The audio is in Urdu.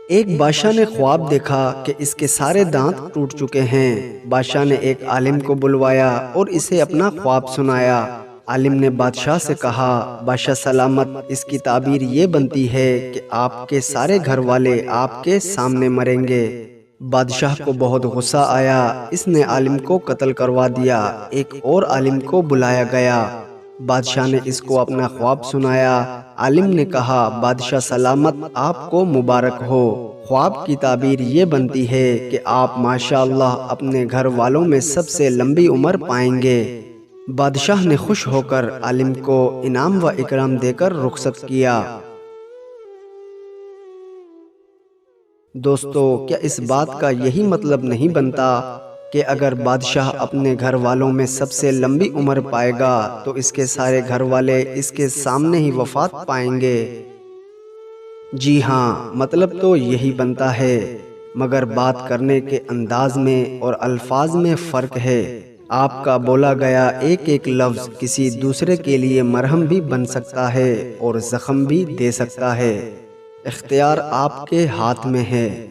ایک بادشاہ نے خواب دیکھا کہ اس کے سارے دانت ٹوٹ چکے ہیں۔ بادشاہ نے ایک عالم کو بلوایا اور اسے اپنا خواب سنایا۔ عالم نے بادشاہ سے کہا، بادشاہ سلامت، اس کی تعبیر یہ بنتی ہے کہ آپ کے سارے گھر والے آپ کے سامنے مریں گے۔ بادشاہ کو بہت غصہ آیا، اس نے عالم کو قتل کروا دیا۔ ایک اور عالم کو بلایا گیا، بادشاہ نے اس کو اپنا خواب سنایا۔ عالم نے کہا، بادشاہ سلامت، آپ کو مبارک ہو۔ خواب کی تعبیر یہ بنتی ہے کہ آپ ماشاءاللہ اپنے گھر والوں میں سب سے لمبی عمر پائیں گے۔ بادشاہ نے خوش ہو کر عالم کو انعام و اکرام دے کر رخصت کیا۔ دوستو، کیا اس بات کا یہی مطلب نہیں بنتا کہ اگر بادشاہ اپنے گھر والوں میں سب سے لمبی عمر پائے گا تو اس کے سارے گھر والے اس کے سامنے ہی وفات پائیں گے؟ جی ہاں، مطلب تو یہی بنتا ہے، مگر بات کرنے کے انداز میں اور الفاظ میں فرق ہے۔ آپ کا بولا گیا ایک ایک لفظ کسی دوسرے کے لیے مرہم بھی بن سکتا ہے اور زخم بھی دے سکتا ہے۔ اختیار آپ کے ہاتھ میں ہے۔